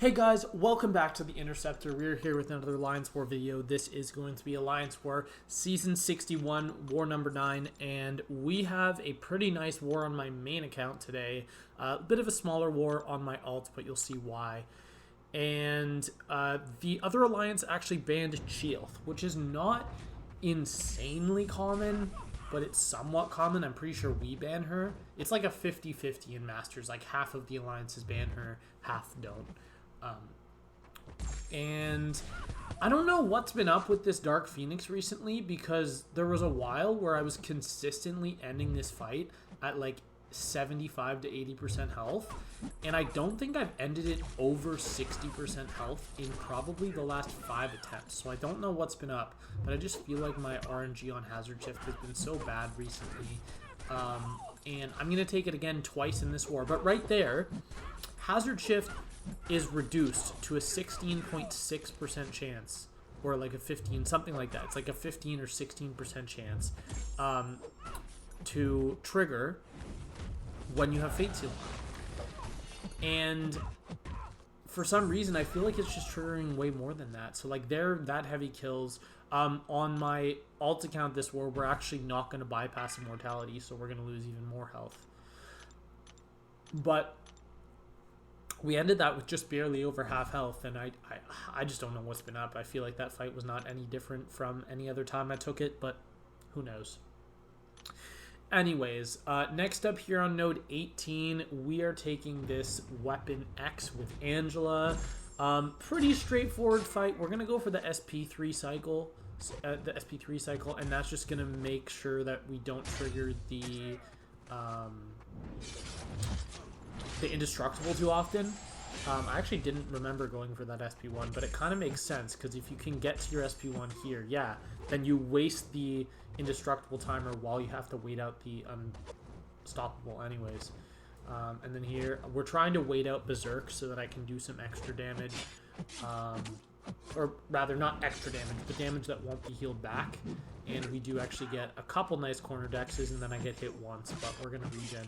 Hey guys, welcome back to the Interceptor. We're here with another Alliance War video. This is going to be Alliance War Season 61, War number 9, and we have a pretty nice war on my main account today. A bit of a smaller war on my alt, but you'll see why. And the other Alliance actually banned Sheath, which is not insanely common, but it's somewhat common. I'm pretty sure we ban her. It's like a 50-50 in Masters, like half of the Alliances ban her, half don't. And I don't know what's been up with this Dark Phoenix recently, because there was a while where I was consistently ending this fight at like 75 to 80% health, and I don't think I've ended it over 60% health in probably the last 5 attempts. So I don't know what's been up, but I just feel like my RNG on Hazard Shift has been so bad recently. And I'm going to take it again twice in this war, but right there, Hazard Shift is reduced to a 16.6% chance, or like a 15, something like that. It's like a 15 or 16% chance to trigger when you have Fate Seal on. And for some reason, I feel like it's just triggering way more than that. So like they're that heavy kills. On my alt account this war, we're actually not going to bypass Immortality, so we're going to lose even more health. But we ended that with just barely over half health, and I just don't know what's been up. I feel like that fight was not any different from any other time I took it, but who knows. Anyways, next up here on node 18, we are taking this Weapon X with Angela. Pretty straightforward fight. We're going to go for the SP3 cycle, and that's just going to make sure that we don't trigger the Indestructible too often. I actually didn't remember going for that SP1, but it kind of makes sense, because if you can get to your SP1 here, yeah, then you waste the Indestructible timer while you have to wait out the Unstoppable anyways. And then here, we're trying to wait out Berserk so that I can do some extra damage. Or rather, not extra damage, but damage that won't be healed back. And we do actually get a couple nice corner dexes, and then I get hit once, but we're going to regen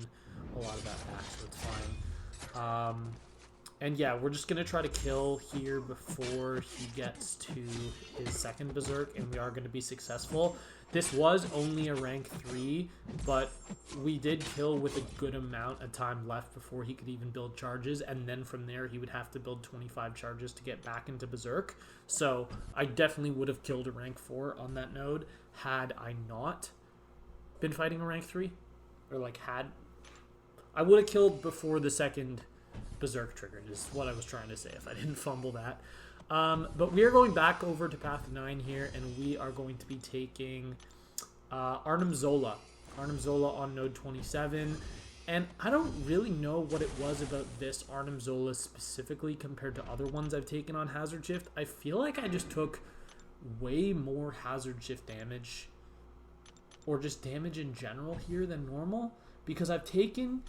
a lot of that back, so it's fine. And yeah, we're just going to try to kill here before he gets to his second Berserk, and we are going to be successful. This was only a rank 3, but we did kill with a good amount of time left before he could even build charges, and then from there he would have to build 25 charges to get back into Berserk. So I definitely would have killed a rank 4 on that node had I not been fighting a rank 3. Or like I would have killed before the second Berserk triggered, is what I was trying to say, if I didn't fumble that. But we are going back over to Path 9 here, and we are going to be taking Arnim Zola. Arnim Zola on node 27. And I don't really know what it was about this Arnim Zola specifically compared to other ones I've taken on Hazard Shift. I feel like I just took way more Hazard Shift damage, or just damage in general here, than normal, because I've taken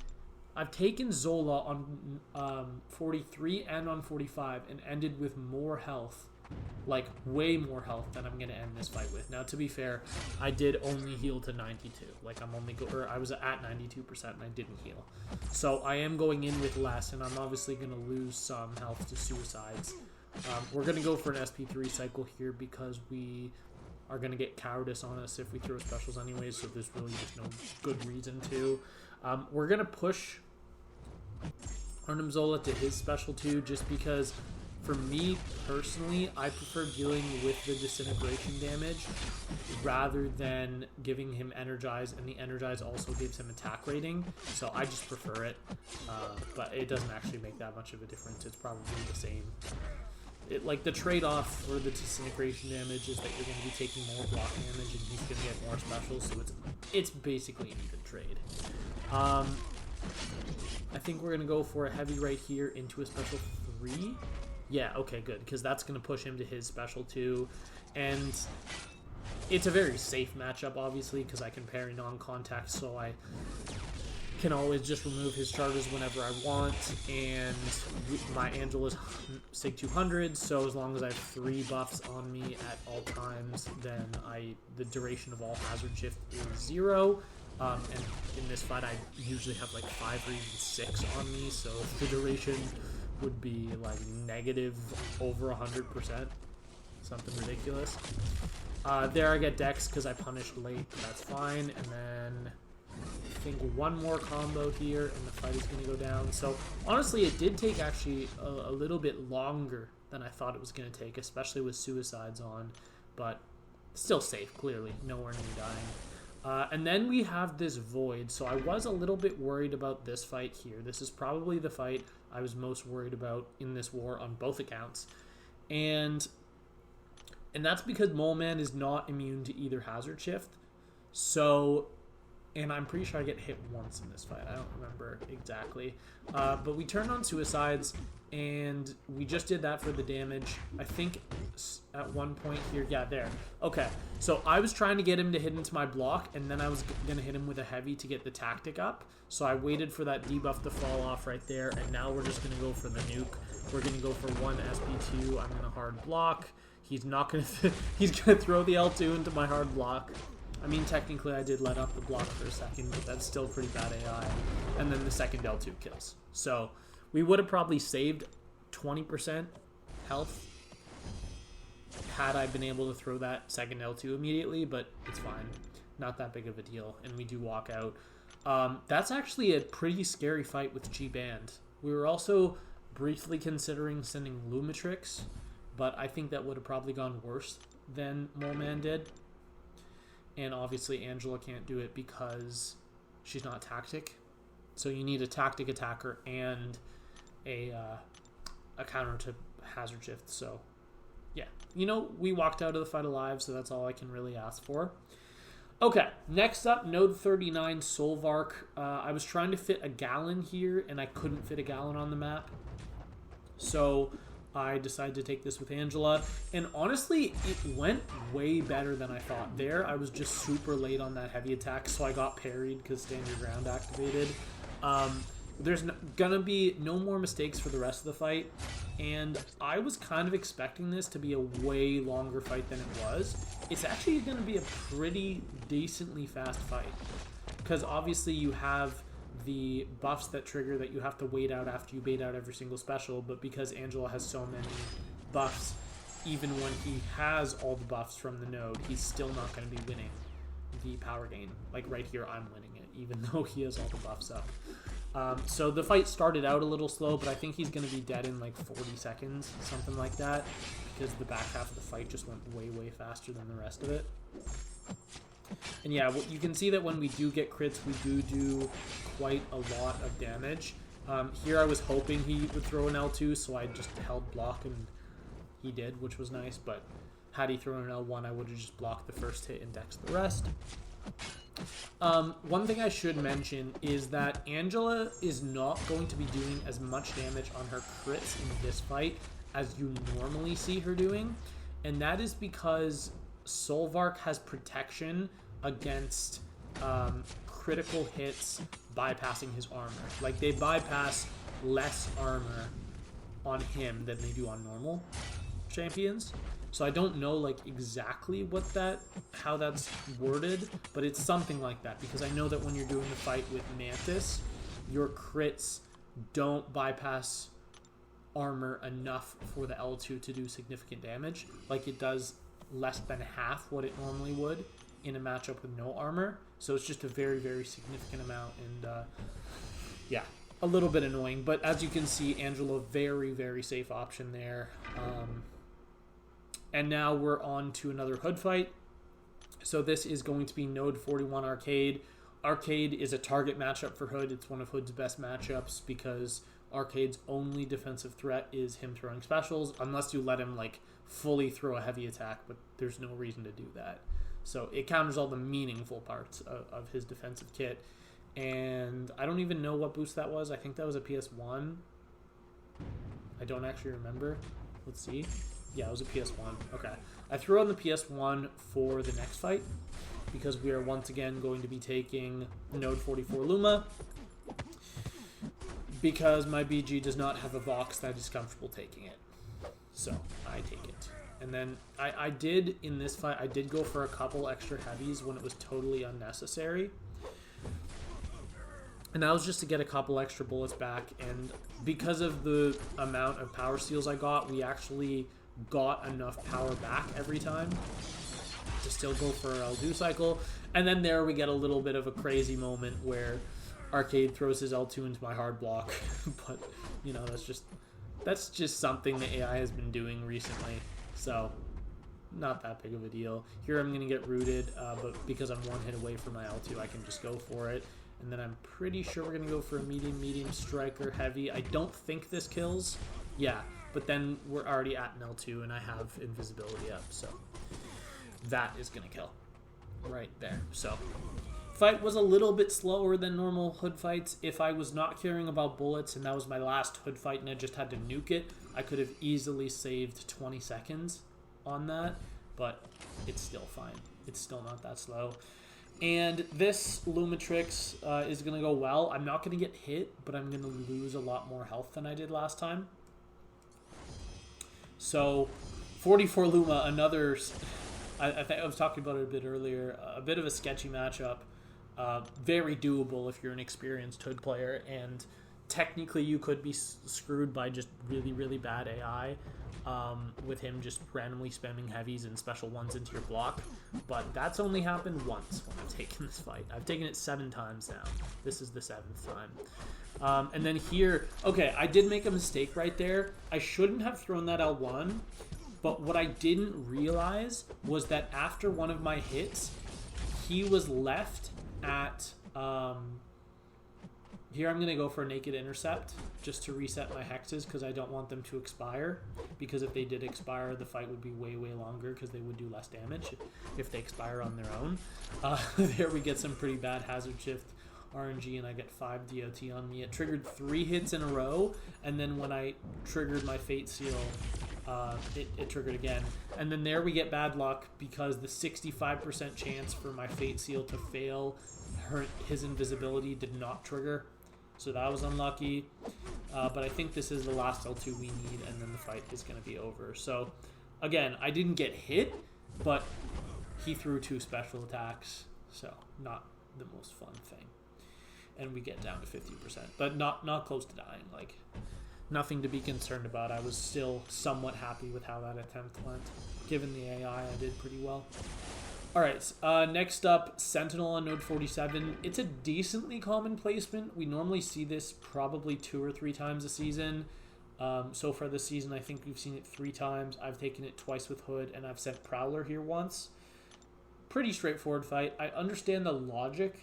Zola on 43 and on 45 and ended with more health, like way more health than I'm going to end this fight with. Now, to be fair, I did only heal to 92. Like I was at 92% and I didn't heal. So I am going in with less, and I'm obviously going to lose some health to suicides. We're going to go for an SP3 cycle here because we are going to get cowardice on us if we throw specials anyways, so there's really just no good reason to. We're going to push Arnim Zola to his special 2, just because for me personally, I prefer dealing with the disintegration damage rather than giving him Energize, and the Energize also gives him attack rating, so I just prefer it. But it doesn't actually make that much of a difference. It's probably the same. Like the trade-off for the disintegration damage is that you're going to be taking more block damage and he's going to get more specials, so it's basically an even trade. I think we're going to go for a heavy right here into a special 3. Yeah, okay, good, because that's going to push him to his special 2. And it's a very safe matchup, obviously, because I can parry non-contact, so I can always just remove his charges whenever I want. And my Angela's Sig 200, so as long as I have 3 buffs on me at all times, then the duration of all Hazard Shift is 0. And in this fight, I usually have like 5 or even 6 on me, so if the duration would be like negative over 100%. Something ridiculous. There I get Dex because I punished late, but that's fine. And then I think one more combo here and the fight is going to go down. So honestly, it did take actually a little bit longer than I thought it was going to take, especially with suicides on, but still safe, clearly. Nowhere near dying. And then we have this Void. So I was a little bit worried about this fight here. This is probably the fight I was most worried about in this war on both accounts. And that's because Mole Man is not immune to either Hazard Shift. So, and I'm pretty sure I get hit once in this fight. I don't remember exactly. But we turned on Suicides, and we just did that for the damage. I think at one point here, yeah, there. Okay, so I was trying to get him to hit into my block, and then I was going to hit him with a heavy to get the tactic up. So I waited for that debuff to fall off right there, and now we're just going to go for the nuke. We're going to go for one SP2. I'm going to hard block. He's not going to... he's going to throw the L2 into my hard block. I mean, technically, I did let up the block for a second, but that's still pretty bad AI. And then the second L2 kills. So we would have probably saved 20% health had I been able to throw that second L2 immediately, but it's fine. Not that big of a deal, and we do walk out. That's actually a pretty scary fight with G-Band. We were also briefly considering sending Lumatrix, but I think that would have probably gone worse than Mole Man did. And obviously Angela can't do it because she's not tactic. So you need a tactic attacker and a counter to Hazard Shift. So yeah, you know, we walked out of the fight alive, so that's all I can really ask for. Okay, next up, Node 39 Solvarch. I was trying to fit a Gallon here, and I couldn't fit a Gallon on the map. So I decided to take this with Angela, and honestly, it went way better than I thought. There, I was just super late on that heavy attack, so I got parried because Stand Your Ground activated. There's gonna be no more mistakes for the rest of the fight, and I was kind of expecting this to be a way longer fight than it was. It's actually gonna be a pretty decently fast fight, because obviously you have the buffs that trigger that you have to wait out after you bait out every single special, but because Angela has so many buffs, even when he has all the buffs from the node, he's still not going to be winning the power gain. Like right here, I'm winning it, even though he has all the buffs up. So the fight started out a little slow, but I think he's going to be dead in like 40 seconds, something like that, because the back half of the fight just went way, way faster than the rest of it. And yeah, you can see that when we do get crits, we do quite a lot of damage. Here I was hoping he would throw an L2, so I just held block, and he did, which was nice. But had he thrown an L1, I would have just blocked the first hit and dexed the rest. One thing I should mention is that Angela is not going to be doing as much damage on her crits in this fight as you normally see her doing. And that is because Solvarch has protection against critical hits bypassing his armor. Like, they bypass less armor on him than they do on normal champions. So I don't know like exactly how that's worded, but it's something like that, because I know that when you're doing the fight with Mantis, your crits don't bypass armor enough for the L2 to do significant damage. Like, it does less than half what it normally would in a matchup with no armor. So it's just a very, very significant amount, and yeah, a little bit annoying. But as you can see, Angela, very, very safe option there. And now we're on to another Hood fight. So this is going to be Node 41 Arcade. Arcade is a target matchup for Hood. It's one of Hood's best matchups because Arcade's only defensive threat is him throwing specials, unless you let him like fully throw a heavy attack, but there's no reason to do that. So it counters all the meaningful parts of his defensive kit. And I don't even know what boost that was. I think that was a PS1. I don't actually remember. Let's see. Yeah, it was a PS1. Okay. I threw on the PS1 for the next fight because we are once again going to be taking Node 44 Luma, because my BG does not have a Vox that is comfortable taking it. So I take it. And then I did, in this fight, I did go for a couple extra heavies when it was totally unnecessary. And that was just to get a couple extra bullets back, and because of the amount of power steals I got, we actually got enough power back every time to still go for our L2 cycle. And then there we get a little bit of a crazy moment where Arcade throws his L2 into my hard block. But, you know, that's just something the AI has been doing recently. So, not that big of a deal. Here I'm going to get rooted, but because I'm one hit away from my L2, I can just go for it. And then I'm pretty sure we're going to go for a medium, striker, heavy. I don't think this kills. Yeah, but then we're already at an L2 and I have invisibility up, so that is going to kill right there. So fight was a little bit slower than normal hood fights. If I was not caring about bullets and that was my last hood fight and I just had to nuke it, I could have easily saved 20 seconds on that, but it's still fine. It's still not that slow. And this Lumatrix is going to go well. I'm not going to get hit, but I'm going to lose a lot more health than I did last time. So 44 Luma, another... I think I was talking about it a bit earlier. A bit of a sketchy matchup. Very doable if you're an experienced hood player. And technically you could be screwed by just really, really bad AI. With him just randomly spamming heavies and special ones into your block. But that's only happened once when I've taken this fight. I've taken it 7 times now. This is the 7th time. And then here, okay, I did make a mistake right there. I shouldn't have thrown that L1, but what I didn't realize was that after one of my hits, he was left at... Here I'm going to go for a naked intercept just to reset my hexes because I don't want them to expire. Because if they did expire, the fight would be way, way longer because they would do less damage if they expire on their own. There we get some pretty bad hazard shift RNG and I get 5 DOT on me. It triggered 3 hits in a row, and then when I triggered my Fate Seal, it triggered again. And then there we get bad luck because the 65% chance for my Fate Seal to fail, his invisibility did not trigger. So that was unlucky, but I think this is the last L2 we need, and then the fight is going to be over. So, again, I didn't get hit, but he threw 2 special attacks, so not the most fun thing. And we get down to 50%, but not close to dying. Like, nothing to be concerned about. I was still somewhat happy with how that attempt went. Given the AI, I did pretty well. Alright, next up, Sentinel on node 47. It's a decently common placement. We normally see this probably 2 or 3 times a season. So far this season, I think we've seen it 3 times. I've taken it twice with Hood, and I've sent Prowler here once. Pretty straightforward fight. I understand the logic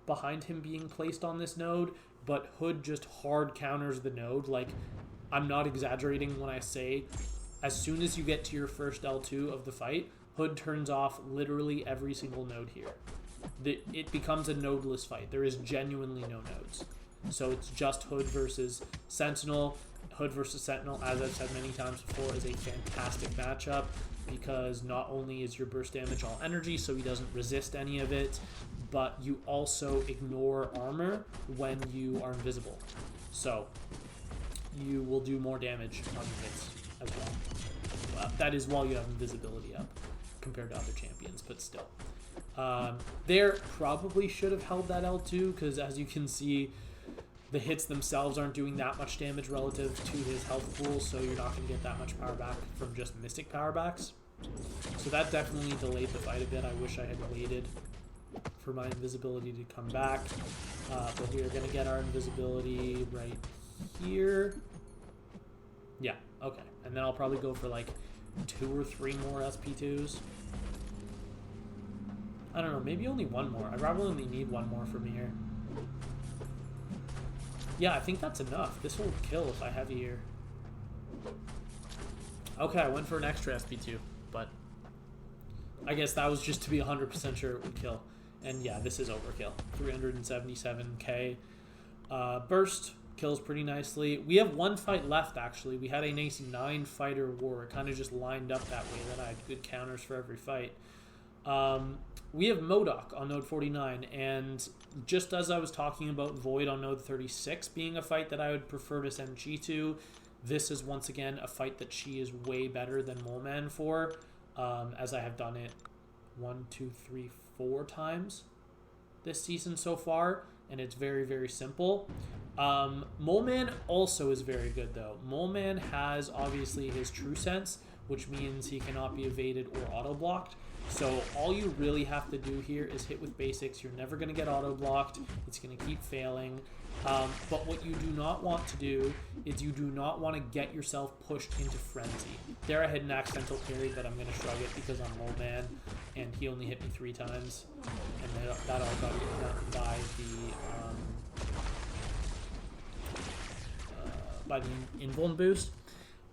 behind him being placed on this node, but Hood just hard counters the node. Like, I'm not exaggerating when I say, as soon as you get to your first L2 of the fight, Hood turns off literally every single node here. It becomes a nodeless fight. There is genuinely no nodes. So it's just Hood versus Sentinel. Hood versus Sentinel, as I've said many times before, is a fantastic matchup because not only is your burst damage all energy, so he doesn't resist any of it, but you also ignore armor when you are invisible. So you will do more damage on your hits as well. That is while you have invisibility up, compared to other champions, but still. There probably should have held that L2 because, as you can see, the hits themselves aren't doing that much damage relative to his health pool, so you're not going to get that much power back from just Mystic power backs. So that definitely delayed the fight a bit. I wish I had waited for my invisibility to come back, but we are going to get our invisibility right here. Yeah, okay. And then I'll probably go for like 2 or 3 more SP2s. I don't know, maybe only 1 more. I probably only need 1 more from here. Yeah, I think that's enough. This will kill if I heavy here. Okay, I went for an extra SP2, but I guess that was just to be 100% sure it would kill. And yeah, this is overkill. 377k. Burst kills pretty nicely. We have 1 fight left, actually. We had a nice 9-fighter war. It kind of just lined up that way. Then I had good counters for every fight. We have Modok on node 49, and just as I was talking about Void on node 36 being a fight that I would prefer to send Chi to, this is once again a fight that Chi is way better than Moleman for, as I have done it 1, 2, 3, 4 times this season so far. and it's very, very simple. Mole Man also is very good, though. Mole Man has, obviously, his True Sense, which means he cannot be evaded or auto-blocked. So all you really have to do here is hit with basics. You're never going to get auto-blocked. It's going to keep failing. But what you do not want to do is you do not want to get yourself pushed into Frenzy. There I had an accidental parry, but I'm going to shrug it because I'm Mole Man, and he only hit me 3 times. And that all got done by the invuln boost.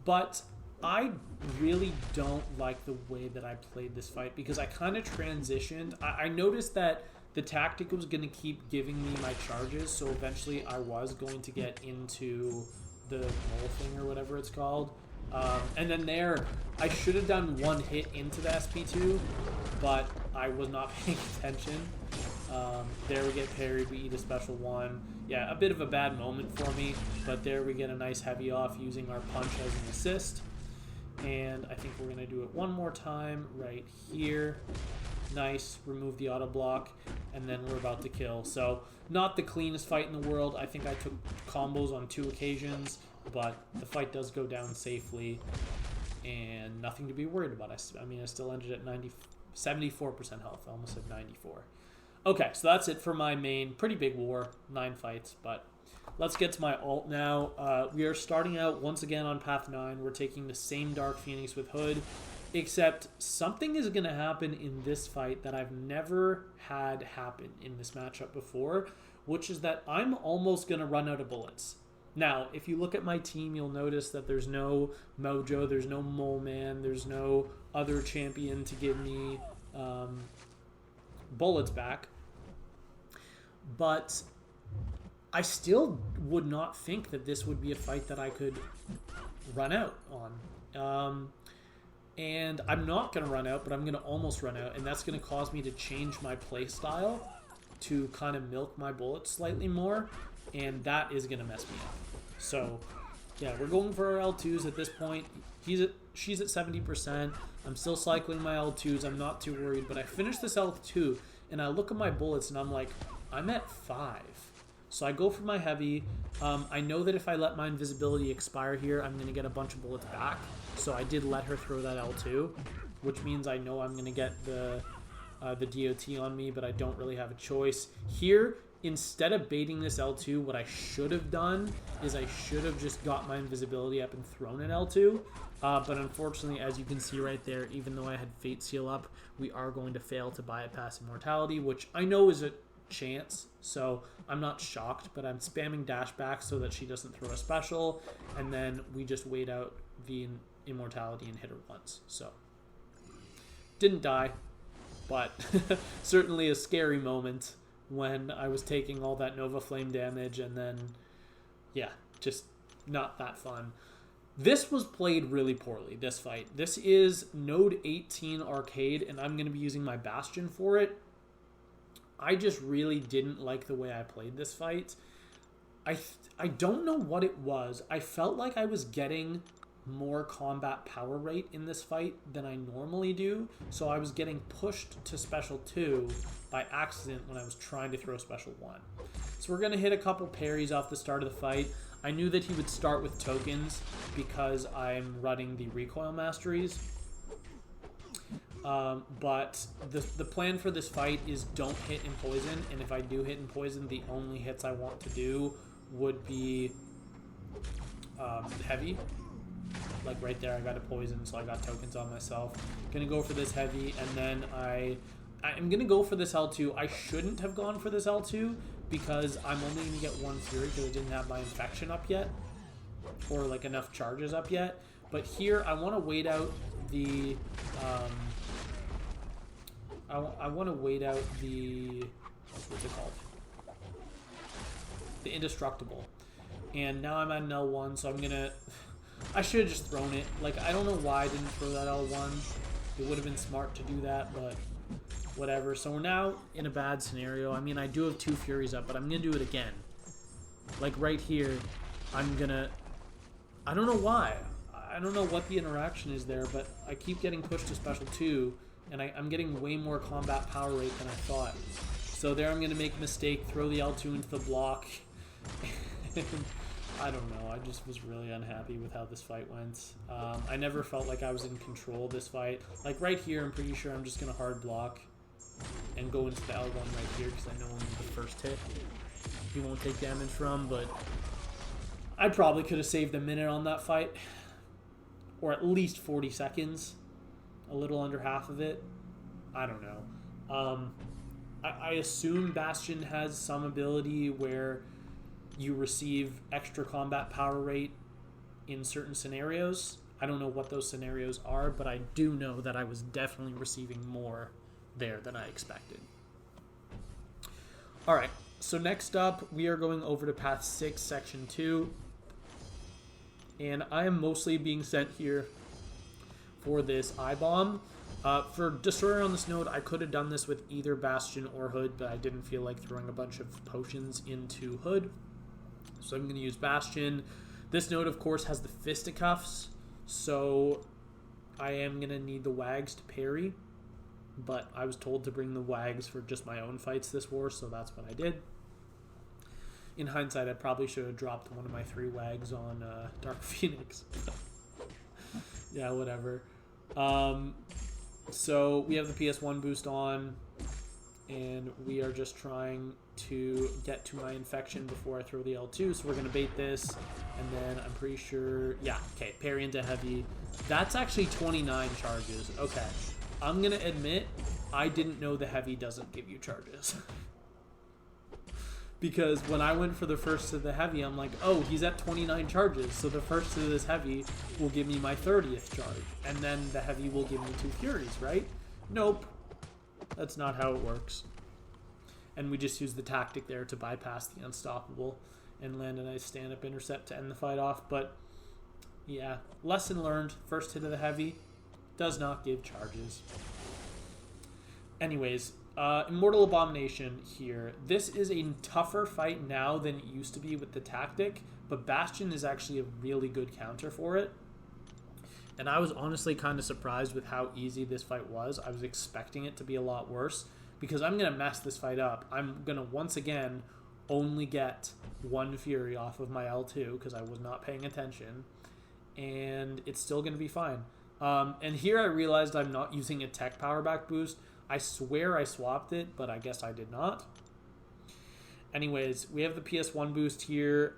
But I really don't like the way that I played this fight because I kind of transitioned. I noticed that the tactic was going to keep giving me my charges, so eventually I was going to get into the mole thing or whatever it's called. And then there, I should have done 1 hit into the SP2, but I was not paying attention. There we get parried, we eat a special 1. Yeah, a bit of a bad moment for me, but there we get a nice heavy off using our punch as an assist. And I think we're going to do it one more time right here. Nice, remove the auto block, and then we're about to kill. So, not the cleanest fight in the world. I think I took combos on 2 occasions, but the fight does go down safely, and nothing to be worried about. I mean, I still ended at 74% health. I almost said 94. Okay, so that's it for my main. Pretty big war, 9 fights, but let's get to my ult now. We are starting out once again on Path 9. We're taking the same Dark Phoenix with Hood, except something is going to happen in this fight that I've never had happen in this matchup before, which is that I'm almost going to run out of bullets. Now, if you look at my team, you'll notice that there's no Mojo, there's no Mole Man, there's no other champion to give me bullets back. But I still would not think that this would be a fight that I could run out on. And I'm not going to run out, but I'm going to almost run out, and that's going to cause me to change my play style to kind of milk my bullets slightly more, and that is going to mess me up. So, yeah, we're going for our L2s at this point. She's at 70%. I'm still cycling my L2s. I'm not too worried, but I finished this L2, and I look at my bullets, and I'm like, I'm at 5. So I go for my heavy. I know that if I let my invisibility expire here, I'm going to get a bunch of bullets back. So I did let her throw that L2, which means I know I'm going to get the DOT on me, but I don't really have a choice. Here, instead of baiting this L2, what I should have done is I should have just got my invisibility up and thrown an L2. But unfortunately, as you can see right there, even though I had Fate Seal up, we are going to fail to bypass Immortality, which I know is a chance, so I'm not shocked, but I'm spamming dash back so that she doesn't throw a special, and then we just wait out the Immortality and hit her once. So didn't die, but certainly a scary moment when I was taking all that Nova Flame damage, and then yeah, just not that fun. This was played really poorly, this fight. This is Node 18 Arcade, and I'm going to be using my Bastion for it. I just really didn't like the way I played this fight. I don't know what it was. I felt like I was getting more combat power rate in this fight than I normally do, so I was getting pushed to Special 2 by accident when I was trying to throw Special 1. So we're going to hit a couple parries off the start of the fight. I knew that he would start with tokens because I'm running the recoil masteries. But the plan for this fight is don't hit in poison, and if I do hit in poison, the only hits I want to do would be heavy. Like right there, I got a poison, so I got tokens on myself. Gonna go for this heavy, and then I'm gonna go for this L2. I shouldn't have gone for this L2 because I'm only gonna get 1 Fury because I didn't have my infection up yet, or like enough charges up yet. But here, I want to wait out the I want to wait out the, what's it called? The Indestructible. And now I'm at an L1, so I'm going to, I should have just thrown it. Like, I don't know why I didn't throw that L1. It would have been smart to do that, but whatever. So we're now in a bad scenario. I mean, I do have 2 Furies up, but I'm going to do it again. Like right here, I'm going to, I don't know why. I don't know what the interaction is there, but I keep getting pushed to Special 2, and I'm getting way more combat power rate than I thought. So there I'm going to make a mistake, throw the L2 into the block. I don't know, I just was really unhappy with how this fight went. I never felt like I was in control of this fight. Like right here, I'm pretty sure I'm just going to hard block and go into the L1 right here because I know I'm the first hit he won't take damage from, but I probably could have saved a minute on that fight. Or at least 40 seconds. A little under half of it. I don't know. I assume Bastion has some ability where you receive extra combat power rate in certain scenarios. I don't know what those scenarios are, but I do know that I was definitely receiving more there than I expected. Alright, so next up we are going over to Path 6, Section 2. And I am mostly being sent here for this I-Bomb. For Destroyer on this node, I could have done this with either Bastion or Hood, but I didn't feel like throwing a bunch of potions into Hood. So I'm going to use Bastion. This node, of course, has the Fisticuffs, so I am going to need the Wags to parry. But I was told to bring the Wags for just my own fights this war, so that's what I did. In hindsight, I probably should have dropped one of my 3 Wags on Dark Phoenix. Yeah, whatever. So we have the PS1 boost on, and we are just trying to get to my infection before I throw the L2. So we're going to bait this, and then I'm pretty sure... Yeah, okay, parry into heavy. That's actually 29 charges. Okay. I'm going to admit, I didn't know the heavy doesn't give you charges. Because when I went for the first to the heavy, I'm like, oh, he's at 29 charges, so the first to this heavy will give me my 30th charge, and then the heavy will give me 2 Furies, right? Nope. That's not how it works. And we just use the tactic there to bypass the unstoppable and land a nice stand-up intercept to end the fight off. But, yeah, lesson learned. First hit of the heavy does not give charges. Anyways, Immortal Abomination here. This is a tougher fight now than it used to be with the tactic, but Bastion is actually a really good counter for it. And I was honestly kind of surprised with how easy this fight was. I was expecting it to be a lot worse, because I'm going to mess this fight up. I'm going to once again only get 1 Fury off of my L2 because I was not paying attention, and it's still going to be fine. And here I realized I'm not using a tech power back boost. I swear I swapped it, but I guess I did not. Anyways, we have the PS1 boost here.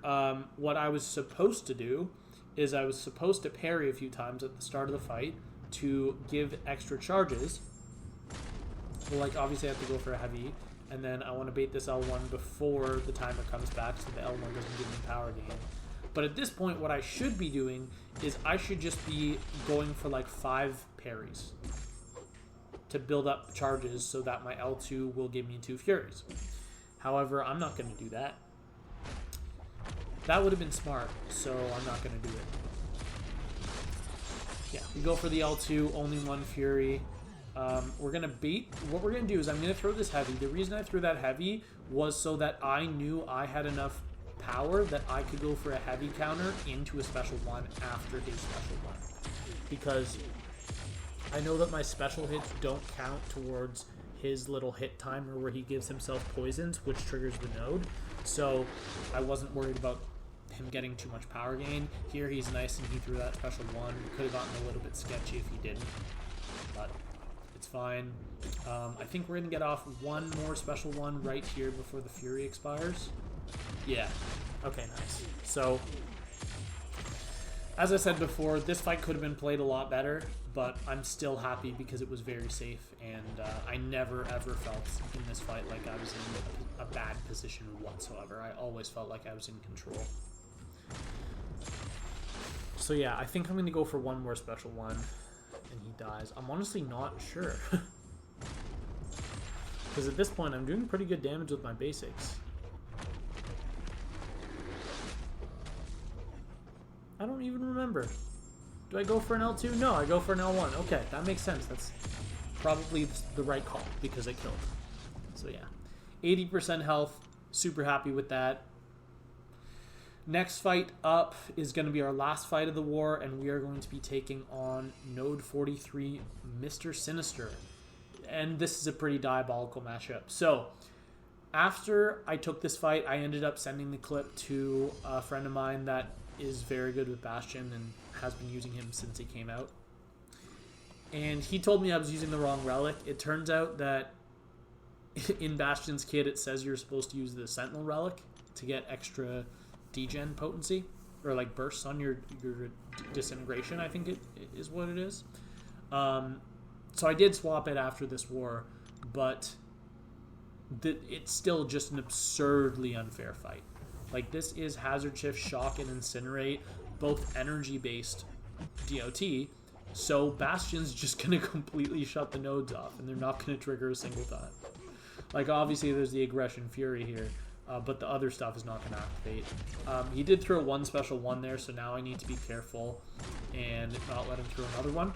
What I was supposed to do is I was supposed to parry a few times at the start of the fight to give extra charges. Well, like, obviously I have to go for a heavy, and then I want to bait this L1 before the timer comes back so the L1 doesn't give me power gain. But at this point, what I should be doing is I should just be going for like 5 parries to build up charges so that my L2 will give me 2 Furies. However, I'm not going to do that. That would have been smart, so I'm not going to do it. Yeah, we go for the L2, only 1 Fury. We're going to bait. What we're going to do is I'm going to throw this heavy. The reason I threw that heavy was so that I knew I had enough power that I could go for a heavy counter into a special one after his special one. Because I know that my special hits don't count towards his little hit timer where he gives himself poisons, which triggers the node. So I wasn't worried about him getting too much power gain. Here he's nice and he threw that special one. Could have gotten a little bit sketchy if he didn't, but it's fine. I think we're going to get off one more special one right here before the Fury expires. Yeah. Okay, nice. So, as I said before, this fight could have been played a lot better, but I'm still happy because it was very safe, and I never ever felt in this fight like I was in a bad position whatsoever. I always felt like I was in control. So yeah, I think I'm going to go for one more special one, and he dies. I'm honestly not sure. Because at this point, I'm doing pretty good damage with my basics. I don't even remember. Do I go for an L2? No, I go for an L1. Okay, that makes sense. That's probably the right call because it killed. So yeah, 80% health. Super happy with that. Next fight up is going to be our last fight of the war, and we are going to be taking on Node 43, Mr. Sinister. And this is a pretty diabolical matchup. So, After I took this fight, I ended up sending the clip to a friend of mine that is very good with Bastion and has been using him since he came out. And he told me I was using the wrong relic. It turns out that in Bastion's kit it says you're supposed to use the Sentinel relic to get extra degen potency, or like bursts on your disintegration, I think it is what it is. So I did swap it after this war, but it's still just an absurdly unfair fight. Like, this is Hazard Shift, Shock, and Incinerate, both energy-based DOT, so Bastion's just going to completely shut the nodes off, and they're not going to trigger a single time. Like, obviously there's the Aggression Fury here, but the other stuff is not going to activate. He did throw one special one there, so now I need to be careful and not let him throw another one.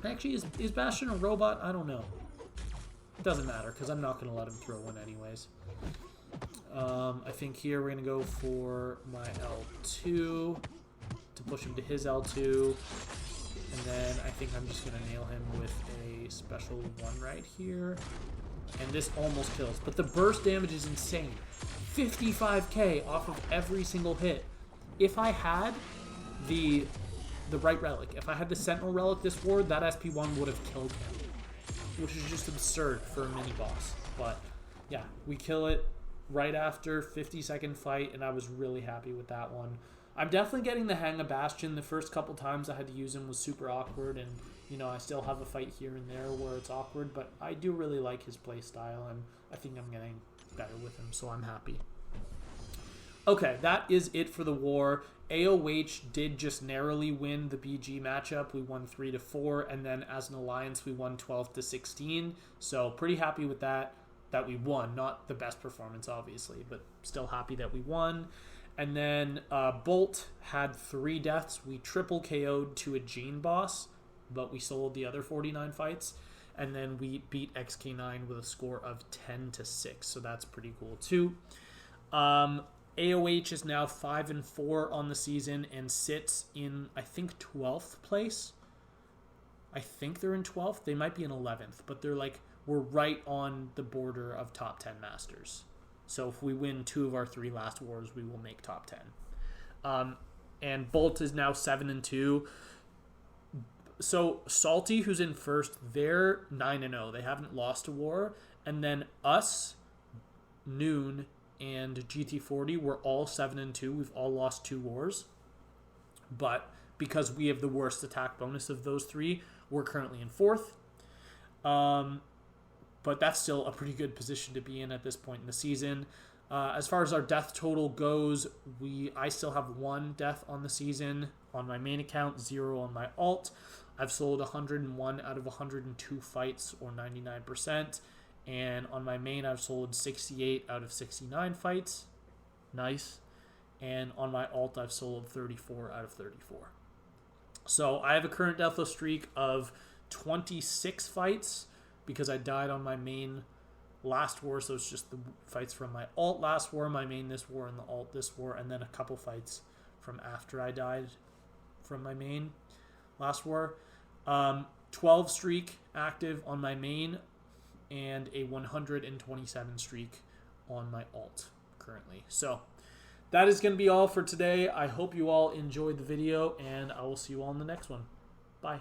Actually, is Bastion a robot? I don't know. It doesn't matter, because I'm not going to let him throw one anyways. I think here we're going to go for my L2 to push him to his L2. And then I think I'm just going to nail him with a special one right here. And this almost kills. But the burst damage is insane. 55k off of every single hit. If I had the right relic, if I had the Sentinel relic this war, that SP1 would have killed him. Which is just absurd for a mini-boss. But, yeah, we kill it right after 50-second fight, and I was really happy with that one. I'm definitely getting the hang of Bastion. The first couple times I had to use him was super awkward, and, you know, I still have a fight here and there where it's awkward, but I do really like his play style, and I think I'm getting better with him, so I'm happy. Okay, that is it for the war. AOH did just narrowly win the BG matchup. We won 3-4, and then as an alliance, we won 12-16. So pretty happy with that we won. Not the best performance, obviously, but still happy that we won. And then Bolt had 3 deaths. We triple KO'd to a Gene boss, but we sold the other 49 fights. And then we beat XK9 with a score of 10-6. So that's pretty cool too. AOH is now 5-4 on the season and sits in, I think, 12th place. I think they're in 12th. They might be in 11th, but we're right on the border of top 10 masters. So if we win 2 of our 3 last wars, we will make top 10. And Bolt is now 7-2. So Salty, who's in first, they're 9-0. They haven't lost a war. And then us, Noon, and GT40 were all 7-2. We've all lost 2 wars. But because we have the worst attack bonus of those 3, we're currently in 4th. But that's still a pretty good position to be in at this point in the season. As far as our death total goes, I still have 1 death on the season on my main account, 0 on my alt. I've sold 101 out of 102 fights, or 99%. And on my main, I've sold 68 out of 69 fights. Nice. And on my alt, I've sold 34 out of 34. So I have a current deathless streak of 26 fights because I died on my main last war. So it's just the fights from my alt last war, my main this war, and the alt this war, and then a couple fights from after I died from my main last war. 12 streak active on my main, and a 127 streak on my alt currently. So that is going to be all for today. I hope you all enjoyed the video, and I will see you all in the next one. Bye.